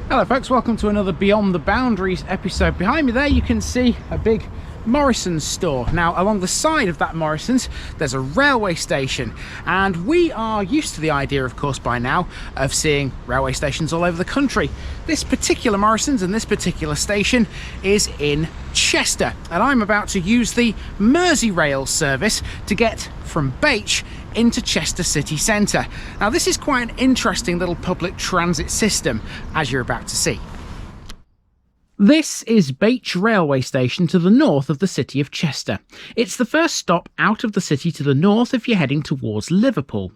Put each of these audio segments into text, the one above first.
Hello folks, welcome to another Beyond the Boundaries episode. Behind me there you can see a big Morrison's store. Now along the side of that Morrison's there's a railway station, and we are used to the idea, of course, by now of seeing railway stations all over the country. This particular Morrison's and this particular station is in Chester, and I'm about to use the Merseyrail service to get from Bache into Chester city centre. Now this is quite an interesting little public transit system, as you're about to see. This is Bache railway station to the north of the city of Chester. It's the first stop out of the city to the north if you're heading towards Liverpool.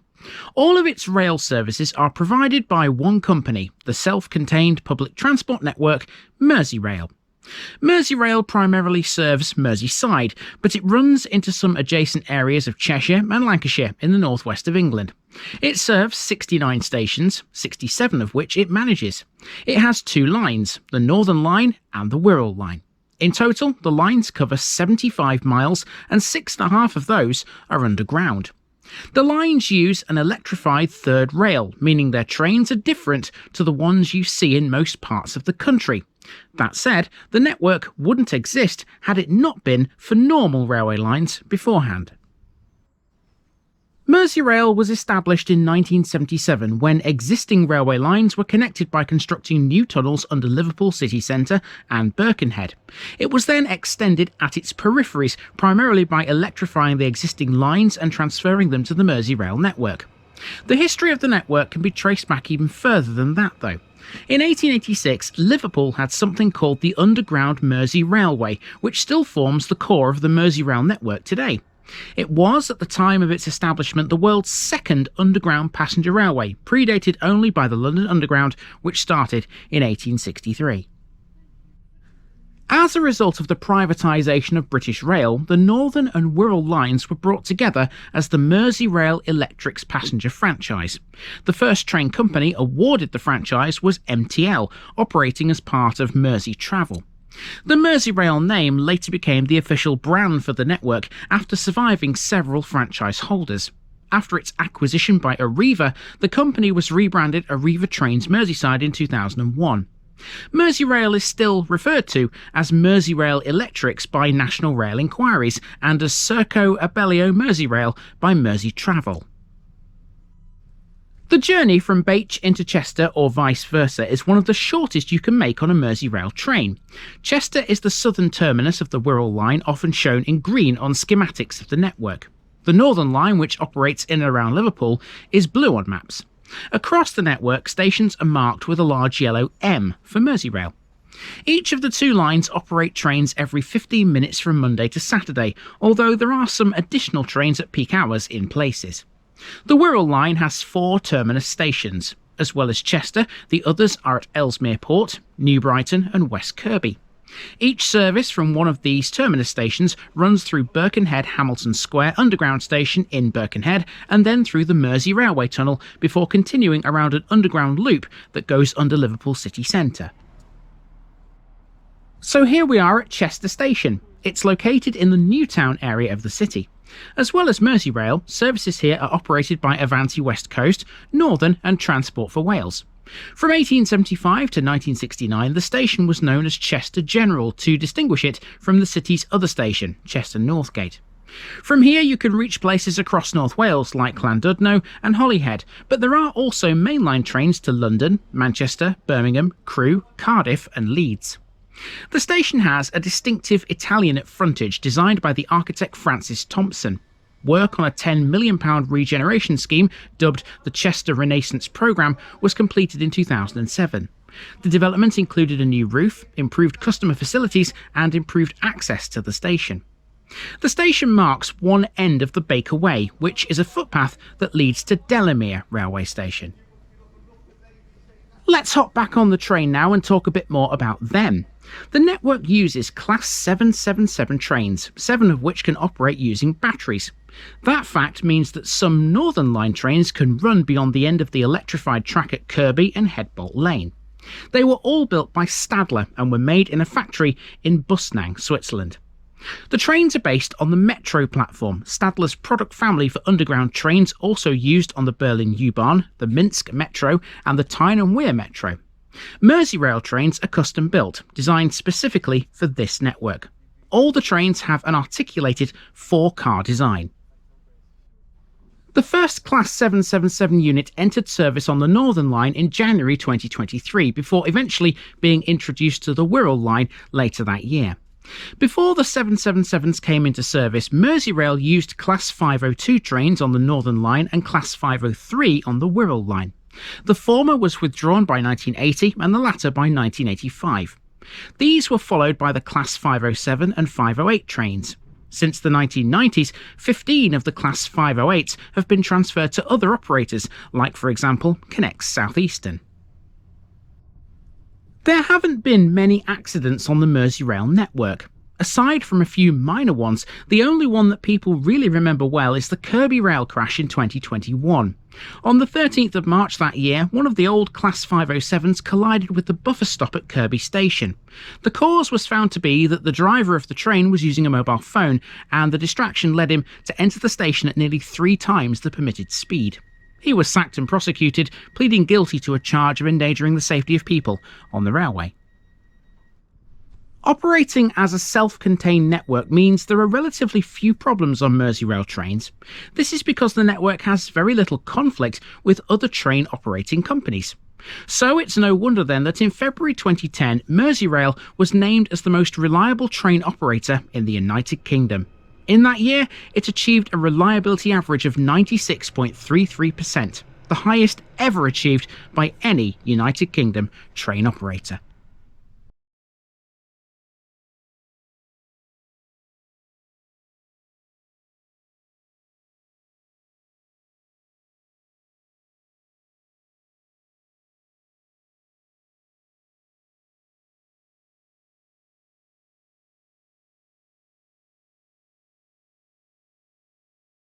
All of its rail services are provided by one company, the self-contained public transport network Merseyrail. Merseyrail primarily serves Merseyside, but it runs into some adjacent areas of Cheshire and Lancashire in the northwest of England. It serves 69 stations, 67 of which it manages. It has two lines, the Northern Line and the Wirral Line. In total, the lines cover 75 miles and 6.5 of those are underground. The lines use an electrified third rail, meaning their trains are different to the ones you see in most parts of the country. That said, the network wouldn't exist had it not been for normal railway lines beforehand. Merseyrail was established in 1977 when existing railway lines were connected by constructing new tunnels under Liverpool city centre and Birkenhead. It was then extended at its peripheries, primarily by electrifying the existing lines and transferring them to the Merseyrail network. The history of the network can be traced back even further than that, though. In 1886, Liverpool had something called the Underground Mersey Railway, which still forms the core of the Merseyrail network today. It was, at the time of its establishment, the world's second underground passenger railway, predated only by the London Underground, which started in 1863. As a result of the privatisation of British Rail, the Northern and Wirral lines were brought together as the Merseyrail Electrics passenger franchise. The first train company awarded the franchise was MTL, operating as part of Mersey Travel. The Merseyrail name later became the official brand for the network after surviving several franchise holders. After its acquisition by Arriva, the company was rebranded Arriva Trains Merseyside in 2001. Merseyrail is still referred to as Merseyrail Electrics by National Rail Inquiries and as Serco Abellio Merseyrail by Mersey Travel. The journey from Bache into Chester or vice versa is one of the shortest you can make on a Merseyrail train. Chester is the southern terminus of the Wirral Line, often shown in green on schematics of the network. The Northern Line, which operates in and around Liverpool, is blue on maps. Across the network, stations are marked with a large yellow M for Merseyrail. Each of the two lines operate trains every 15 minutes from Monday to Saturday, although there are some additional trains at peak hours in places. The Wirral Line has 4 terminus stations. As well as Chester, the others are at Ellesmere Port, New Brighton and West Kirby. Each service from one of these terminus stations runs through Birkenhead Hamilton Square underground station in Birkenhead and then through the Mersey Railway Tunnel before continuing around an underground loop that goes under Liverpool city centre. So here we are at Chester Station. It's located in the Newtown area of the city. As well as Merseyrail, services here are operated by Avanti West Coast, Northern and Transport for Wales. From 1875 to 1969, the station was known as Chester General to distinguish it from the city's other station, Chester Northgate. From here you can reach places across North Wales like Llandudno and Holyhead, but there are also mainline trains to London, Manchester, Birmingham, Crewe, Cardiff and Leeds. The station has a distinctive Italianate frontage designed by the architect Francis Thompson. Work on a £10 million regeneration scheme, dubbed the Chester Renaissance Programme, was completed in 2007. The development included a new roof, improved customer facilities and improved access to the station. The station marks one end of the Baker Way, which is a footpath that leads to Delamere railway station. Let's hop back on the train now and talk a bit more about them. The network uses Class 777 trains, 7 of which can operate using batteries. That fact means that some Northern Line trains can run beyond the end of the electrified track at Kirby and Headbolt Lane. They were all built by Stadler and were made in a factory in Bussnang, Switzerland. The trains are based on the Metro platform, Stadler's product family for underground trains also used on the Berlin U-Bahn, the Minsk Metro and the Tyne and Wear Metro. Merseyrail trains are custom built, designed specifically for this network. All the trains have an articulated 4-car design. The first Class 777 unit entered service on the Northern Line in January 2023, before eventually being introduced to the Wirral Line later that year. Before the 777s came into service, Merseyrail used Class 502 trains on the Northern Line and Class 503 on the Wirral Line. The former was withdrawn by 1980 and the latter by 1985. These were followed by the Class 507 and 508 trains. Since the 1990s, 15 of the Class 508s have been transferred to other operators, like for example Connex South Eastern. There haven't been many accidents on the Merseyrail network. Aside from a few minor ones, the only one that people really remember well is the Kirby rail crash in 2021. On the 13th of March that year, one of the old Class 507s collided with the buffer stop at Kirby Station. The cause was found to be that the driver of the train was using a mobile phone, and the distraction led him to enter the station at nearly 3 times the permitted speed. He was sacked and prosecuted, pleading guilty to a charge of endangering the safety of people on the railway. Operating as a self-contained network means there are relatively few problems on Merseyrail trains. This is because the network has very little conflict with other train operating companies. So it's no wonder then that in February 2010, Merseyrail was named as the most reliable train operator in the United Kingdom. In that year, it achieved a reliability average of 96.33%, the highest ever achieved by any United Kingdom train operator.